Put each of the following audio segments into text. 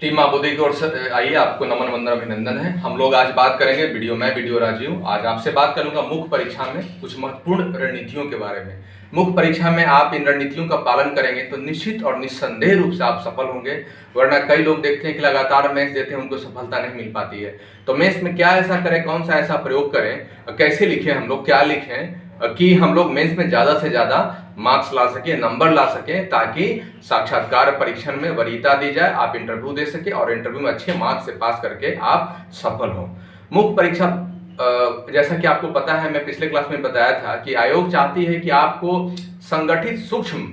Team आबोदी की ओर से आइए, आपको नमन वंदन अभिनंदन है। हम लोग आज बात करेंगे वीडियो राजीव। आज आपसे बात करूंगा मुख्य परीक्षा में कुछ महत्वपूर्ण रणनीतियों के बारे में। मुख्य परीक्षा में आप इन रणनीतियों का पालन करेंगे तो निश्चित और निस्संदेह रूप से आप सफल होंगे। वरना कई लोग देखते हैं कि लगातार मेंस देते हैं, उनको सफलता नहीं मिल पाती है। तो मेंस में क्या ऐसा करें, कौन सा ऐसा प्रयोग करें, कैसे लिखें हम लोग, क्या लिखें कि हम लोग मेंस में ज्यादा से ज्यादा मार्क्स ला सके, नंबर ला सके, ताकि साक्षात्कार परीक्षण में वरीयता दी जाए, आप इंटरव्यू दे सके और इंटरव्यू में अच्छे मार्क्स से पास करके आप सफल हो। मुख्य परीक्षा जैसा कि आपको पता है, मैं पिछले क्लास में बताया था कि आयोग चाहती है कि आपको संगठित, सूक्ष्म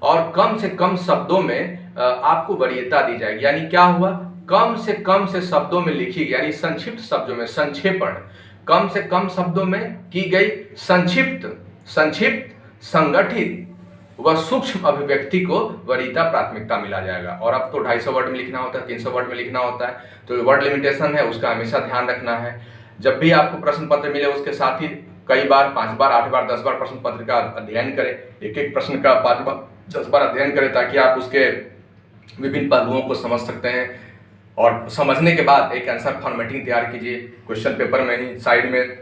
और कम से कम शब्दों में आपको वरीयता दी जाएगी। यानी क्या हुआ, कम से शब्दों में लिखी, यानी संक्षिप्त शब्दों में, संक्षेपण, कम से कम शब्दों में की गई संक्षिप्त संगठित व सूक्ष्म अभिव्यक्ति को वरीयता प्राथमिकता मिला जाएगा। और अब तो 250 वर्ड में लिखना होता है, 300 वर्ड में लिखना होता है, तो वर्ड लिमिटेशन है, उसका हमेशा ध्यान रखना है। जब भी आपको प्रश्न पत्र मिले उसके साथ ही कई बार, 5 बार, 8 बार, 10 बार प्रश्न पत्र का अध्ययन करें। एक एक प्रश्न का 5 बार, 10 बार अध्ययन करें, ताकि आप उसके विभिन्न पहलुओं को समझ सकते हैं। और समझने के बाद एक आंसर फॉर्मेटिंग तैयार कीजिए, क्वेश्चन पेपर में ही साइड में,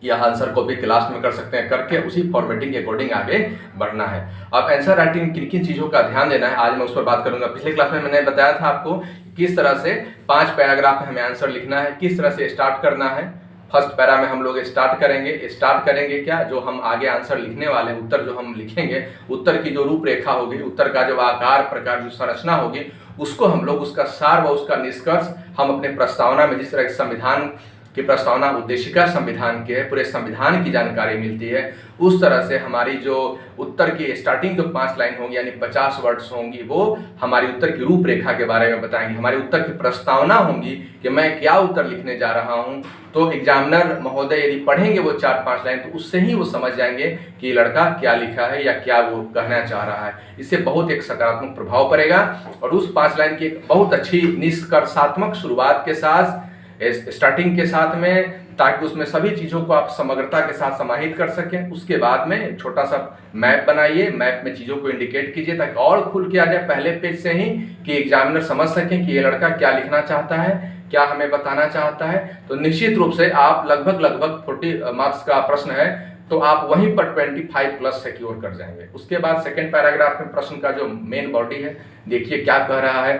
या आंसर को भी क्लास में कर सकते हैं, करके उसी फॉर्मेटिंग के अकॉर्डिंग आगे बढ़ना है। अब आंसर राइटिंग किन किन चीज़ों का ध्यान देना है, आज मैं उस पर बात करूंगा। पिछले क्लास में मैंने बताया था आपको किस तरह से 5 पैराग्राफ में हमें आंसर लिखना है, किस तरह से स्टार्ट करना है। फर्स्ट पैरा में हम लोग स्टार्ट करेंगे क्या, जो हम आगे आंसर लिखने वाले हैं, उत्तर जो हम लिखेंगे, उत्तर की जो रूपरेखा होगी, उत्तर का जो आकार, प्रकार, जो संरचना होगी, उसको हम लोग, उसका सार व उसका निष्कर्ष हम अपने प्रस्तावना में, जिस तरह संविधान की प्रस्तावना उद्देशिका संविधान के पूरे संविधान की जानकारी मिलती है, उस तरह से हमारी जो उत्तर की स्टार्टिंग जो 5 लाइन होंगी, यानी 50 वर्ड्स होंगी, वो हमारी उत्तर की रूपरेखा के बारे में बताएंगी। हमारी उत्तर की प्रस्तावना होंगी कि मैं क्या उत्तर लिखने जा रहा हूँ। तो एग्जामिनर महोदय यदि पढ़ेंगे वो 4-5 लाइन, तो उससे ही वो समझ जाएंगे कि लड़का क्या लिखा है या क्या वो कहना चाह रहा है। इससे बहुत एक सकारात्मक प्रभाव पड़ेगा। और उस 5 लाइन की एक बहुत अच्छी निष्कर्षात्मक शुरुआत के साथ, स्टार्टिंग के साथ में, ताकि उसमें सभी चीज़ों को आप समग्रता के साथ समाहित कर सकें। उसके बाद में छोटा सा मैप बनाइए, मैप में चीज़ों को इंडिकेट कीजिए, ताकि और खुल के आ जाए पहले पेज से ही, कि एग्जामिनर समझ सकें कि ये लड़का क्या लिखना चाहता है, क्या हमें बताना चाहता है। तो निश्चित रूप से आप लगभग 40 मार्क्स का प्रश्न है, तो आप वहीं पर 25 प्लस सिक्योर कर जाएंगे। उसके बाद सेकेंड पैराग्राफ में प्रश्न का जो मेन बॉडी है, देखिए क्या कह रहा है।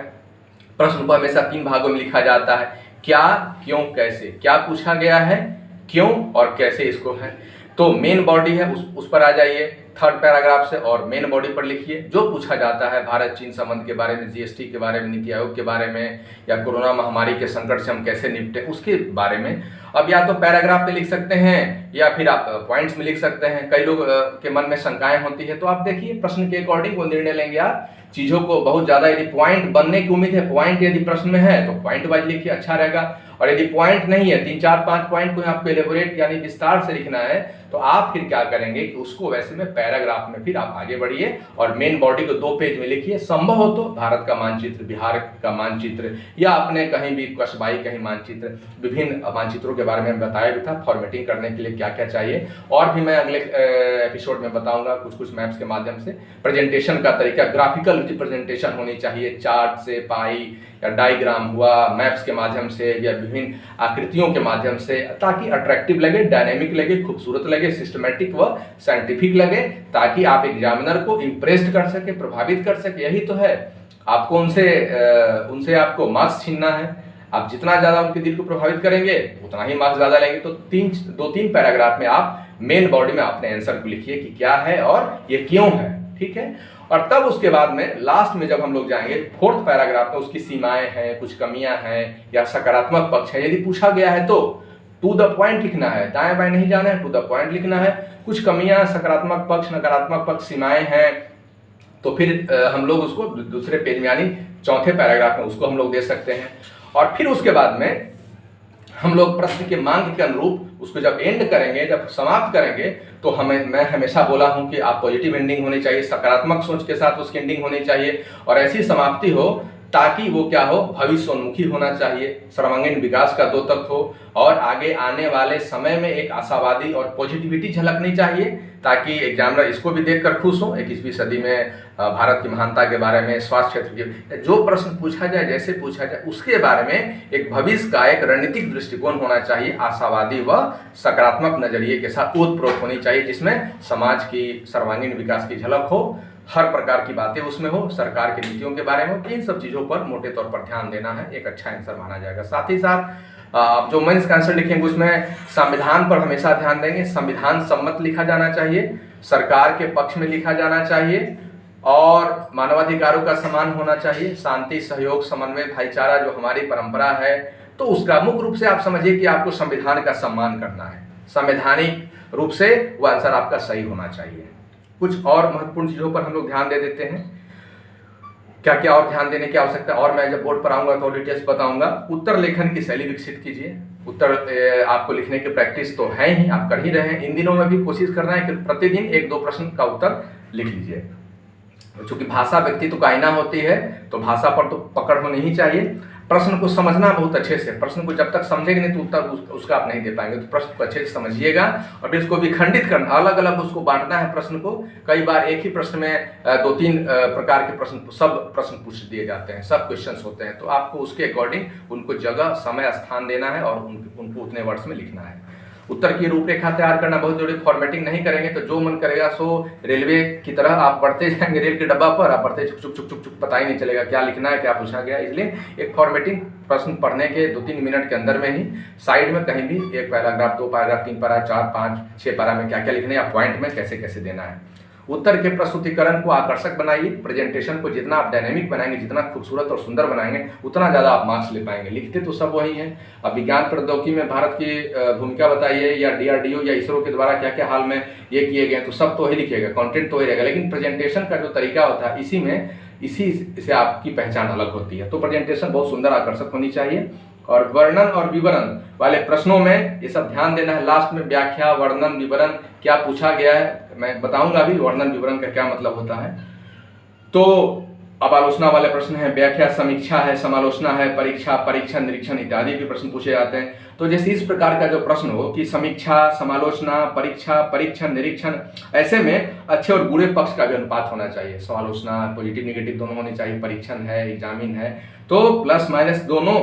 प्रश्न को हमेशा 3 भागों में लिखा जाता है, क्या, क्यों, कैसे। क्या पूछा गया है, क्यों और कैसे इसको है। तो मेन बॉडी है, उस पर आ जाइए थर्ड पैराग्राफ से, और मेन बॉडी पर लिखिए जो पूछा जाता है, भारत चीन संबंध के बारे में, जीएसटी के बारे में, नीति आयोग के बारे में, या कोरोना महामारी के संकट से हम कैसे निपटे, उसके बारे में। अब या तो पैराग्राफ में लिख सकते हैं या फिर आप पॉइंट्स में लिख सकते हैं। कई लोग के मन में शंकाएं होती है, तो आप देखिए प्रश्न के अकॉर्डिंग वो निर्णय लेंगे। आप चीज़ों को बहुत ज़्यादा, यदि पॉइंट बनने की उम्मीद है, पॉइंट यदि प्रश्न में है तो पॉइंट वाइज लिखिए, अच्छा रहेगा। और यदि पॉइंट नहीं है, 3, 4, 5 पॉइंट को आपको एलेबोरेट यानी विस्तार से लिखना है, तो आप फिर क्या करेंगे कि उसको वैसे में पैराग्राफ में फिर आप आगे बढ़िए और मेन बॉडी को 2 पेज में लिखिए। संभव हो तो भारत का मानचित्र, बिहार का मानचित्र, या अपने कहीं भी कस्बाई कहीं मानचित्र, विभिन्न मानचित्रों के बारे में बताया भी था, फॉर्मेटिंग करने के लिए क्या क्या चाहिए। और भी मैं अगले एपिसोड में बताऊंगा कुछ मैप्स के माध्यम से। प्रेजेंटेशन का तरीका, ग्राफिकल रिप्रेजेंटेशन होनी चाहिए, चार्ट से, पाई या डायग्राम हुआ, मैप्स के माध्यम से या विभिन्न आकृतियों के माध्यम से, ताकि अट्रैक्टिव लगे, डायनेमिक लगे, खूबसूरत लगे, सिस्टमेटिक व साइंटिफिक लगे, ताकि आप एग्जामिनर को इम्प्रेस्ड कर सके, प्रभावित कर सके। यही तो है, आपको उनसे आपको मार्क्स छीनना है। आप जितना ज़्यादा उनके दिल को प्रभावित करेंगे उतना ही मार्क्स ज़्यादा लेंगे। तो 2-3 पैराग्राफ में आप मेन बॉडी में अपने आंसर को लिखिए कि क्या है और ये क्यों है, ठीक है। और तब उसके बाद में लास्ट में जब हम लोग जाएंगे 4th पैराग्राफ में, उसकी सीमाएं हैं, कुछ कमियां हैं या सकारात्मक पक्ष है, यदि पूछा गया है तो टू द पॉइंट लिखना है, दाएं बाएं नहीं जाना है, टू द पॉइंट लिखना है। कुछ कमियां, सकारात्मक पक्ष, नकारात्मक पक्ष, सीमाएं हैं, तो फिर हम लोग उसको दूसरे पेज में यानी 4थे पैराग्राफ में उसको हम लोग दे सकते हैं। और फिर उसके बाद में हम लोग प्रश्न के मांग के अनुरूप उसको जब एंड करेंगे, जब समाप्त करेंगे, तो मैं हमेशा बोला हूं कि आप पॉजिटिव एंडिंग होनी चाहिए, सकारात्मक सोच के साथ उसकी एंडिंग होनी चाहिए, और ऐसी समाप्ति हो ताकि वो क्या हो, भविष्योन्मुखी होना चाहिए, सर्वांगीण विकास का द्योतक हो और आगे आने वाले समय में एक आशावादी और पॉजिटिविटी झलकनी चाहिए, ताकि एग्जामिनर इसको भी देखकर खुश हो। 21वीं सदी में भारत की महानता के बारे में, स्वास्थ्य क्षेत्र के जो प्रश्न पूछा जाए, जैसे पूछा जाए, उसके बारे में एक भविष्य का एक रणनीतिक दृष्टिकोण होना चाहिए, आशावादी व सकारात्मक नजरिए के साथ ओतप्रोत होनी चाहिए, जिसमें समाज की सर्वांगीण विकास की झलक हो, हर प्रकार की बातें उसमें हो, सरकार की नीतियों के बारे में, इन सब चीज़ों पर मोटे तौर पर ध्यान देना है, एक अच्छा आंसर माना जाएगा। साथ ही साथ जो मेंस का आंसर लिखेंगे उसमें संविधान पर हमेशा ध्यान देंगे, संविधान सम्मत लिखा जाना चाहिए, सरकार के पक्ष में लिखा जाना चाहिए और मानवाधिकारों का सम्मान होना चाहिए, शांति, सहयोग, समन्वय, भाईचारा जो हमारी परंपरा है, तो उसका मुख्य रूप से आप समझिए कि आपको संविधान का सम्मान करना है, संवैधानिक रूप से वह आंसर आपका सही होना चाहिए। कुछ और महत्वपूर्ण चीज़ों पर हम लोग ध्यान दे देते हैं, क्या क्या और ध्यान देने की आवश्यकता, और मैं जब बोर्ड पर आऊँगा तो डिटेल्स बताऊंगा। उत्तर लेखन की शैली विकसित कीजिए, उत्तर आपको लिखने की प्रैक्टिस तो है ही, आप कर ही रहे हैं, इन दिनों में भी कोशिश करना है कि प्रतिदिन 1-2 प्रश्न का उत्तर लिख लीजिए। चूंकि भाषा व्यक्तित्व का आईना होती है, तो भाषा पर तो पकड़ होनी ही चाहिए। प्रश्न को समझना बहुत अच्छे से, प्रश्न को जब तक समझेंगे नहीं तो उत्तर उसका आप नहीं दे पाएंगे, तो प्रश्न को अच्छे से समझिएगा और फिर इसको विखंडित करना, अलग अलग उसको बांटना है प्रश्न को। कई बार एक ही प्रश्न में 2-3 प्रकार के प्रश्न, सब प्रश्न पूछ दिए जाते हैं, सब क्वेश्चंस होते हैं, तो आपको उसके अकॉर्डिंग उनको जगह, समय, स्थान देना है और उनको उतने वर्ड्स में लिखना है। उत्तर की रूपरेखा तैयार करना बहुत जरूरी, फॉर्मेटिंग नहीं करेंगे तो जो मन करेगा सो रेलवे की तरह आप बढ़ते जाएंगे, रेल के डब्बा पर आप बढ़ते चुक चुक चुक चुक, पता ही नहीं चलेगा क्या लिखना है, क्या पूछा गया। इसलिए एक फॉर्मेटिंग प्रश्न पढ़ने के 2-3 मिनट के अंदर में ही साइड में कहीं भी 1 पैराग्राफ, 2 पैराग्राफ, 3 पैरा, 4, 5, 6 पैरा में क्या क्या लिखना है या पॉइंट में कैसे कैसे देना है। उत्तर के प्रस्तुतिकरण को आकर्षक बनाइए, प्रेजेंटेशन को जितना आप डायनेमिक बनाएंगे, जितना खूबसूरत और सुंदर बनाएंगे, उतना ज़्यादा आप मार्क्स ले पाएंगे। लिखते तो सब वही हैं। अब विज्ञान प्रौद्योगिकी में भारत की भूमिका बताइए, या DRDO या इसरो के द्वारा क्या क्या हाल में ये किए गए, तो सब तो ही लिखिएगा, कंटेंट तो ही रहेगा, लेकिन प्रेजेंटेशन का जो तरीका होता है इसी से आपकी पहचान अलग होती है। तो प्रेजेंटेशन बहुत सुंदर, आकर्षक होनी चाहिए। और वर्णन और विवरण वाले प्रश्नों में ये सब ध्यान देना है। लास्ट में व्याख्या, वर्णन, विवरण क्या पूछा गया है मैं बताऊंगा अभी, वर्णन विवरण का क्या मतलब होता है। तो अब आलोचना वाले प्रश्न है, व्याख्या, समीक्षा है, समालोचना है, परीक्षा, परीक्षण, निरीक्षण इत्यादि भी प्रश्न पूछे जाते हैं। तो जैसे इस प्रकार का जो प्रश्न हो कि समीक्षा, समालोचना, परीक्षा, परीक्षण, निरीक्षण, ऐसे में अच्छे और बुरे पक्ष का भी अनुपात होना चाहिए। समालोचना पॉजिटिव नेगेटिव दोनों होनी चाहिए, परीक्षण है, एग्जामिन है, तो प्लस माइनस दोनों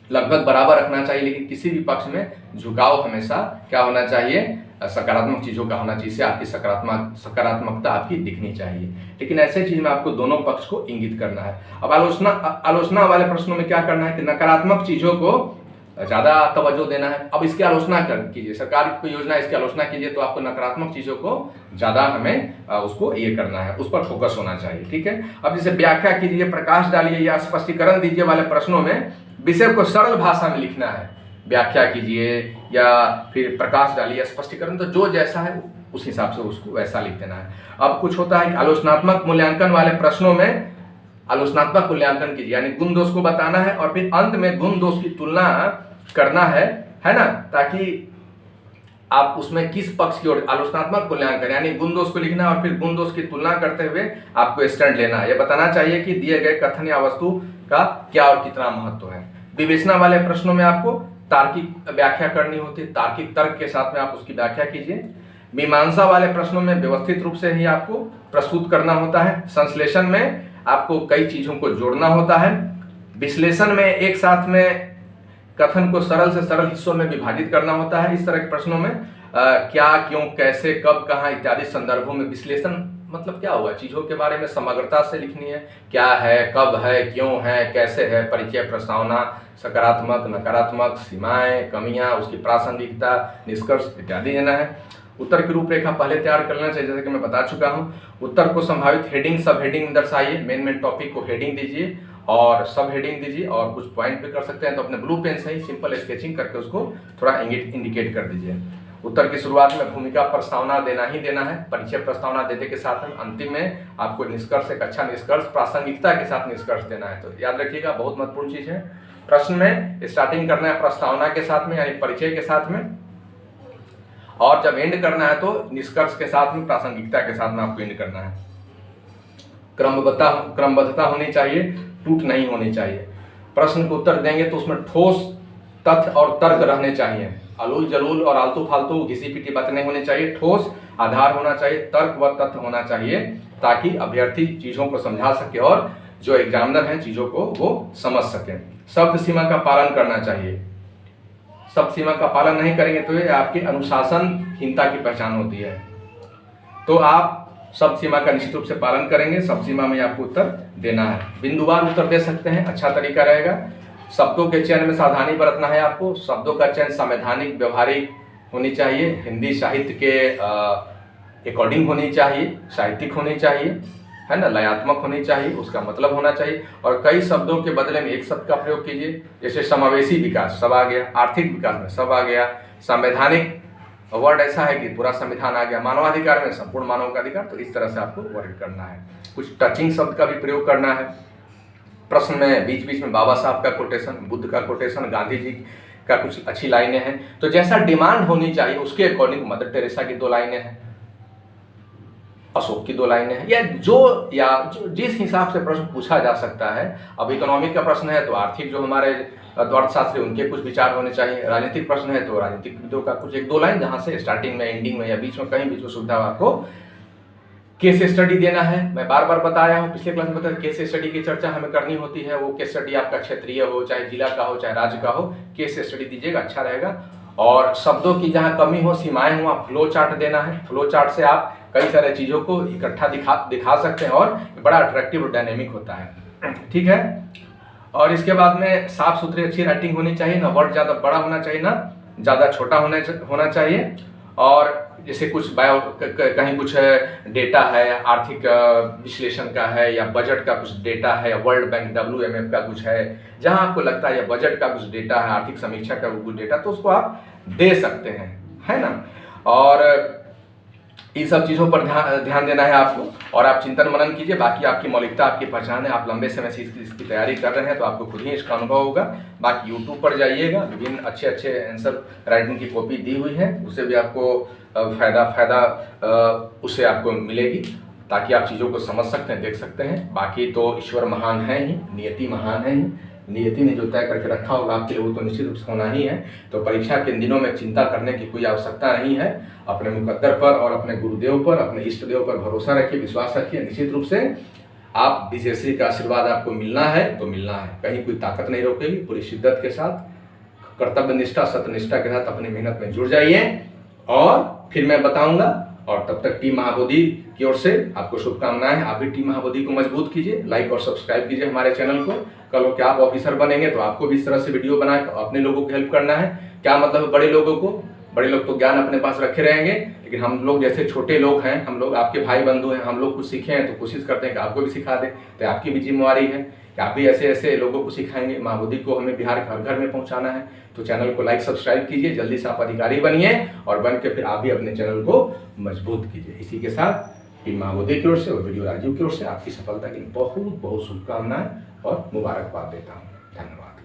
लगभग बराबर रखना चाहिए, लेकिन किसी भी पक्ष में झुकाव हमेशा क्या होना चाहिए, सकारात्मक चीज़ों का होना चाहिए, इससे आपकी सकारात्मकता आपकी दिखनी चाहिए। लेकिन ऐसे चीज में आपको दोनों पक्ष को इंगित करना है। अब आलोचना वाले प्रश्नों में क्या करना है कि नकारात्मक चीज़ों को ज़्यादा तवज्जो देना है। अब इसकी आलोचना कीजिए, सरकार की कोई योजना है इसकी आलोचना कीजिए, तो आपको नकारात्मक चीज़ों को ज़्यादा हमें उसको ये करना है, उस पर फोकस होना चाहिए, ठीक है। अब जैसे व्याख्या कीजिए, प्रकाश डालिए या स्पष्टीकरण दीजिए वाले प्रश्नों में विषय को सरल भाषा में लिखना है। व्याख्या कीजिए या फिर प्रकाश डालिए, स्पष्टीकरण, तो जो जैसा है उस हिसाब से उसको वैसा लिख देना है। अब कुछ होता है कि आलोचनात्मक मूल्यांकन वाले प्रश्नों में आलोचनात्मक मूल्यांकन कीजिए, यानी गुण दोष को बताना है और फिर अंत में गुण दोष की तुलना करना है ना, ताकि आप उसमें किस पक्ष की ओर, आलोचनात्मक मूल्यांकन यानी गुण दोष को लिखना और फिर गुण दोष की तुलना करते हुए आपको स्टैंड लेना है। यह बताना चाहिए कि दिए गए कथन या वस्तु का क्या और कितना महत्व है। विवेचना वाले प्रश्नों में आपको तार्किक व्याख्या करनी होती है, तार्किक तर्क के साथ में आप उसकी व्याख्या कीजिए। मीमांसा वाले प्रश्नों में व्यवस्थित रूप से ही आपको प्रस्तुत करना होता है। संश्लेषण में आपको कई चीजों को जोड़ना होता है। विश्लेषण में एक साथ में कथन को सरल से सरल हिस्सों में विभाजित करना होता है। इस तरह के प्रश्नों में क्या, क्यों, कैसे, कब, कहाँ इत्यादि संदर्भों में विश्लेषण मतलब क्या हुआ, चीजों के बारे में समग्रता से लिखनी है, क्या है, कब है, क्यों है, कैसे है, परिचय, प्रस्तावना, सकारात्मक, नकारात्मक, सीमाएं, कमियां, उसकी प्रासंगिकता, निष्कर्ष इत्यादि देना है। उत्तर की रूपरेखा पहले तैयार कर लेना चाहिए, जैसे कि मैं बता चुका हूँ। उत्तर को संभावित हेडिंग, सब हेडिंग दर्शाइए, मेन टॉपिक को हेडिंग दीजिए और सब हेडिंग दीजिए और कुछ पॉइंट भी कर सकते हैं तो अपने ब्लू पेन से ही सिंपल स्केचिंग करके उसको थोड़ा इंडिकेट कर दीजिए। उत्तर की शुरुआत में भूमिका प्रस्तावना देना ही देना है, परिचय प्रस्तावना देने के साथ में अंतिम में आपको निष्कर्ष, एक अच्छा निष्कर्ष प्रासंगिकता के साथ निष्कर्ष देना है। तो याद रखिएगा, बहुत महत्वपूर्ण चीज है। प्रश्न में स्टार्टिंग करना है प्रस्तावना के साथ में यानी परिचय के साथ में, और जब एंड करना है तो निष्कर्ष के साथ में, प्रासंगिकता के साथ में आपको एंड करना है। क्रमबद्धता होनी चाहिए। टूट नहीं होनी चाहिए। प्रश्न को उत्तर देंगे तो उसमें ठोस तथ्य और तर्क रहने चाहिए। अलूल जलूल और आलतू फालतू घिसी पिटी बातें नहीं होनी चाहिए। ठोस आधार होना चाहिए, तर्क व तथ्य होना चाहिए, ताकि अभ्यर्थी चीज़ों को समझा सके और जो एग्जामिनर हैं चीज़ों को वो समझ सकें। शब्द सीमा का पालन करना चाहिए। शब्द सीमा का पालन नहीं करेंगे तो ये आपकी अनुशासनहीनता की पहचान होती है। तो आप शब्द सीमा का निश्चित रूप से पालन करेंगे। शब्द सीमा में आपको उत्तर देना है। बिंदुवार उत्तर दे सकते हैं, अच्छा तरीका रहेगा। शब्दों के चयन में सावधानी बरतना है आपको। शब्दों का चयन संवैधानिक व्यवहारिक होनी चाहिए, हिंदी साहित्य के अकॉर्डिंग होनी चाहिए, साहित्यिक होनी चाहिए, है ना, लयात्मक होनी चाहिए, उसका मतलब होना चाहिए। और कई शब्दों के बदले में एक शब्द का प्रयोग कीजिए, जैसे समावेशी विकास सब आ गया, आर्थिक विकास में सब आ गया, संवैधानिक वर्ड ऐसा है कि पूरा संविधान आ गया, मानवाधिकार में संपूर्ण मानव का अधिकार। तो इस तरह से आपको वर्ड करना है। कुछ टचिंग शब्द का भी प्रयोग करना है। प्रश्न में बीच बीच में बाबा साहब का कोटेशन, बुद्ध का कोटेशन, गांधी जी का कुछ अच्छी लाइनें हैं। तो जैसा डिमांड होनी चाहिए उसके अकॉर्डिंग मदर टेरेसा की 2 लाइनें हैं, अशोक की 2 लाइनें हैं, या जो जिस हिसाब से प्रश्न पूछा जा सकता है। अब इकोनॉमिक का प्रश्न है तो आर्थिक जो हमारे अर्थशास्त्री उनके कुछ विचार होने चाहिए। राजनीतिक प्रश्न है तो राजनीतिक का कुछ 1-2 लाइन, जहां से स्टार्टिंग में, एंडिंग में या बीच में कहीं भी जो सुविधा आपको केस स्टडी देना है। मैं बार बार बताया हूँ, पिछले क्लास में बताया, केस स्टडी की चर्चा हमें करनी होती है। वो केस स्टडी आपका क्षेत्रीय हो, चाहे जिला का हो, चाहे राज्य का हो, केस स्टडी दीजिएगा, अच्छा रहेगा। और शब्दों की जहाँ कमी हो, सीमाएं हो, आप फ्लो चार्ट देना है। फ्लो चार्ट से आप कई सारे चीज़ों को इकट्ठा दिखा सकते हैं और बड़ा अट्रैक्टिव और डायनेमिक होता है, ठीक है। और इसके बाद में साफ सुथरी अच्छी राइटिंग होनी चाहिए, ना वर्ड ज़्यादा बड़ा होना चाहिए, ना ज़्यादा छोटा होना चाहिए। और जैसे कुछ कहीं कुछ डेटा है, आर्थिक विश्लेषण का है, या बजट का कुछ डेटा है, या वर्ल्ड बैंक WMF का कुछ है, जहां आपको लगता है या बजट का कुछ डेटा है, आर्थिक समीक्षा का कुछ डेटा, तो उसको आप दे सकते हैं, है ना। और इन सब चीज़ों पर ध्यान देना है आपको, और आप चिंतन मनन कीजिए। बाकी आपकी मौलिकता, आपकी पहचान है, आप लंबे समय से इसकी तैयारी कर रहे हैं तो आपको खुद ही इसका अनुभव होगा। बाकी यूट्यूब पर जाइएगा, विभिन्न अच्छे आंसर राइटिंग की कॉपी दी हुई है, उससे भी आपको फायदा उससे आपको मिलेगी, ताकि आप चीज़ों को समझ सकते हैं, देख सकते हैं। बाकी तो ईश्वर महान है ही, नियति महान है ही, नियति ने जो तय करके रखा होगा आपके लिए वो तो निश्चित रूप से होना ही है। तो परीक्षा के दिनों में चिंता करने की कोई आवश्यकता नहीं है। अपने मुकद्दर पर और अपने गुरुदेव पर, अपने इष्ट देव पर भरोसा रखिए, विश्वास रखिए। निश्चित रूप से आप विजयश्री का आशीर्वाद आपको मिलना है तो मिलना है, कहीं कोई ताकत नहीं रोकेगी। पूरी शिद्दत के साथ, कर्तव्य निष्ठा, सत्यनिष्ठा के साथ अपनी मेहनत में जुड़ जाइए, और फिर मैं बताऊंगा। और तब तक टीम महाबोधि की ओर से आपको शुभकामनाएं। आप भी टीम महाबोधि को मजबूत कीजिए, लाइक और सब्सक्राइब कीजिए हमारे चैनल को। कल को क्या आप ऑफिसर बनेंगे तो आपको भी इस तरह से वीडियो बना अपने लोगों को हेल्प करना है। क्या मतलब है, बड़े लोग तो ज्ञान अपने पास रखे रहेंगे, लेकिन हम लोग जैसे छोटे लोग हैं, हम लोग आपके भाई बंधु हैं, हम लोग कुछ सीखे हैं तो कोशिश करते हैं कि आपको भी सिखा दें। तो आपकी भी जिम्मेवारी है कि आप भी ऐसे लोगों को सिखाएंगे। महाबोधि को हमें बिहार घर घर में पहुंचाना है। तो चैनल को लाइक सब्सक्राइब कीजिए, जल्दी से आप अधिकारी बनिए, और बन के फिर आप भी अपने चैनल को मजबूत कीजिए। इसी के साथ टीम महाबोधि की ओर से और वीडियो राजीव की ओर से आपकी सफलता के लिए बहुत बहुत शुभकामनाएं और मुबारकबाद देता हूँ। धन्यवाद।